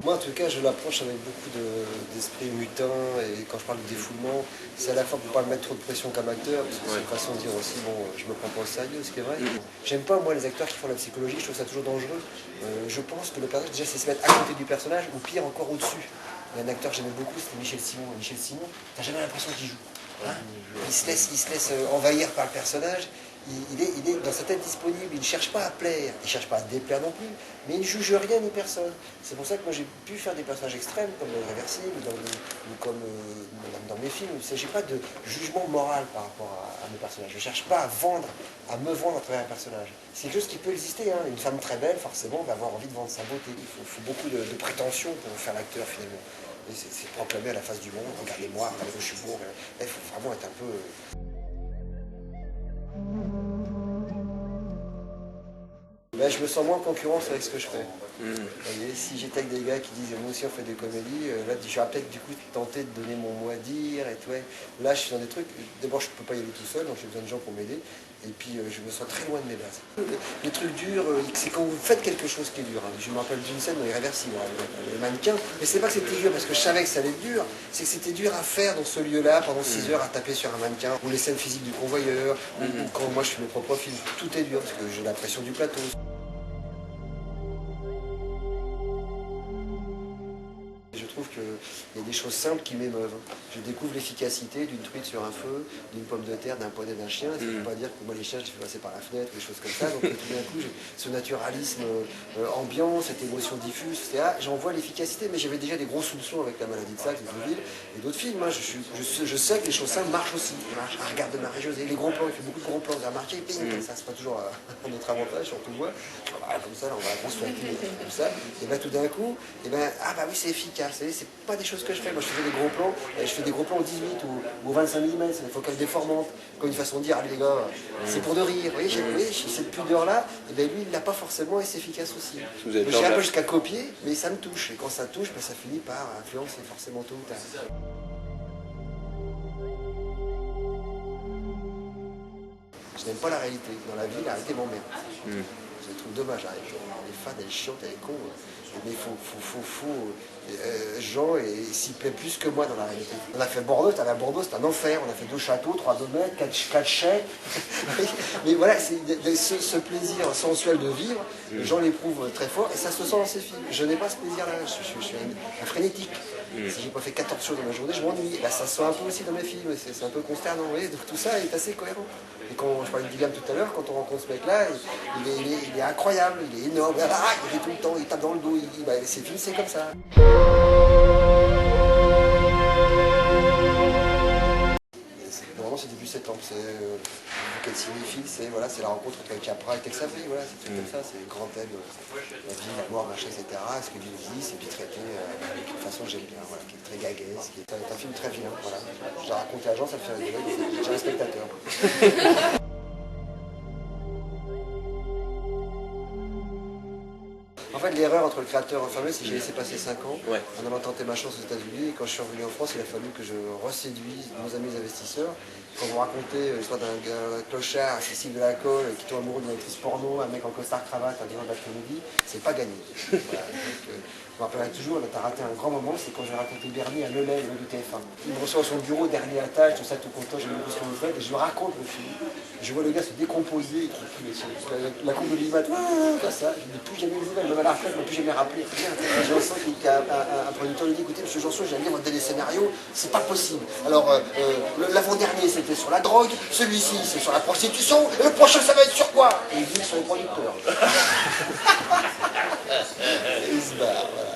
Moi, en tout cas, je l'approche avec beaucoup d'esprit mutin, et quand je parle de défoulement, c'est à la fois pour pas me mettre trop de pression comme acteur, parce que c'est une façon de dire aussi, bon, je me prends pas au sérieux, ce qui est vrai. J'aime pas, moi, les acteurs qui font la psychologie, je trouve ça toujours dangereux. Je pense que le personnage, déjà, c'est se mettre à côté du personnage, ou pire encore au-dessus. Il y a un acteur que j'aimais beaucoup, c'était Michel Simon. Michel Simon, t'as jamais l'impression qu'il joue. Hein, il se laisse envahir par le personnage. Il est dans sa tête disponible, il ne cherche pas à plaire, il ne cherche pas à déplaire non plus, mais il ne juge rien ni personne. C'est pour ça que moi j'ai pu faire des personnages extrêmes, comme Réversible, ou comme dans mes films. Il ne s'agit pas de jugement moral par rapport à mes personnages. Je ne cherche pas à me vendre à travers un personnage. C'est quelque chose qui peut exister. Hein. Une femme très belle, forcément, va avoir envie de vendre sa beauté. Il faut beaucoup de prétention pour faire l'acteur, finalement. C'est proclamé à la face du monde, regardez-moi, regardez-moi, je suis beau. Il faut vraiment être un peu... Ben, je me sens moins en concurrence avec ce que je fais. Vous voyez, si j'étais avec des gars qui disent nous aussi on fait des comédies, là j'aurais peut-être du coup tenté de donner mon mot à dire et tout. Là je suis dans des trucs, d'abord je ne peux pas y aller tout seul, donc j'ai besoin de gens pour m'aider. Et puis je me sens très loin de mes bases. Les trucs durs, c'est quand vous faites quelque chose qui est dur. Hein. Je me rappelle d'une scène dans Irréversible, le mannequin. Mais c'est pas que c'était dur parce que je savais que ça allait être dur, c'est que c'était dur à faire dans ce lieu-là pendant 6 heures à taper sur un mannequin, ou les scènes physiques du convoyeur, ou quand moi je fais mes propres films. Tout est dur parce que j'ai la pression du plateau. Je trouve qu'il y a des choses simples qui m'émeuvent. Je découvre l'efficacité d'une truite sur un feu, d'une pomme de terre, d'un poney, d'un chien. Ça ne veut pas dire que moi les chiens je les fais passer par la fenêtre, des choses comme ça. Donc tout d'un coup, ce naturalisme ambiant, cette émotion diffuse, etc. J'en vois l'efficacité, mais j'avais déjà des gros soupçons avec La Maladie de Saxe, de Ville et d'autres films. Hein. Je sais que les choses simples marchent aussi. Regarde de Marie-Josée, les gros plans, il fait beaucoup de gros plans. Vous avez remarqué, ping, ça c'est pas toujours à notre avantage, surtout moi. Comme ça, là, on va grosse flaquer, comme ça. Et bien tout d'un coup, et ben, ah bah oui, c'est efficace. C'est pas des choses que je fais. Moi, je fais des gros plans. Je fais des gros plans au 18 ou au 25 mm. C'est des focales déformantes. Comme une façon de dire, allez les gars, c'est pour de rire. Vous voyez, cette pudeur-là, et ben, lui, il l'a pas forcément et c'est efficace aussi. Je un peu jusqu'à copier, mais ça me touche. Et quand ça touche, ben, ça finit par influencer forcément tôt ou tard. Je n'aime pas la réalité. Dans la vie, la réalité m'emmerde. Je trouve dommage. Les fans, elle est chiante, elle est con. Mais il faut Jean s'y plaît plus que moi dans la réalité. On a fait Bordeaux, c'est un enfer. On a fait 2 châteaux, 3 domaines, 4 chais. Mais voilà, ce plaisir sensuel de vivre, les gens l'éprouvent très fort et ça se sent dans ces films. Je n'ai pas ce plaisir-là, je suis un frénétique. Si j'ai pas fait 14 choses dans ma journée, je m'ennuie. Là, ça se sent un peu aussi dans mes films, c'est un peu consternant. Vous voyez, donc tout ça est assez cohérent. Et quand je parlais de Guillaume tout à l'heure, quand on rencontre ce mec-là, il est incroyable, il est énorme, il est tout le temps, il tape dans le dos, ses films c'est comme ça. Normalement c'est début septembre, c'est quel cinéphile, c'est la rencontre avec Capra et Tex Avery, voilà, c'est comme ça, c'est le grand thème, la vie, la mort, machin, etc. Ce que Dieu dit, c'est puis traité d'une façon que j'aime bien, voilà, qui est très gagaise, qui est un film très vilain, voilà. Je l'ai raconté à Jean, ça me fait rigoler, j'ai un spectateur. En fait, l'erreur entre le créateur et le fameux, c'est que j'ai laissé passer 5 ans en allant tenter ma chance aux États-Unis. Et quand je suis revenu en France, il a fallu que je reséduise nos amis investisseurs. Quand vous racontez l'histoire d'un clochard, Cécile de la Colle, qui tombe amoureux d'une actrice porno, un mec en costard-cravate, un dimanche d'après-midi, c'est pas gagné. Voilà, donc, je me rappellerai toujours, t'as raté un grand moment, c'est quand j'ai raconté Bernie à Lelay, le du TF1. Il me reçoit à son bureau, dernier étage, tout ça, tout content, j'ai beaucoup ce que vous faites, et je lui raconte le film. Je vois le gars se décomposer, la courbe de l'image, comme ça, je ne dis plus jamais une nouvelle, même à la retraite, je ne plus jamais rappeler. Janson qui a un producteur lui dit, écoutez, monsieur Janson, j'ai un livre de des scénarios, c'est pas possible. Alors, l'avant-dernier, c'était sur la drogue, celui-ci, c'est sur la prostitution, et le prochain, ça va être sur quoi? Et il dit sur les producteurs. Et il se barre, voilà.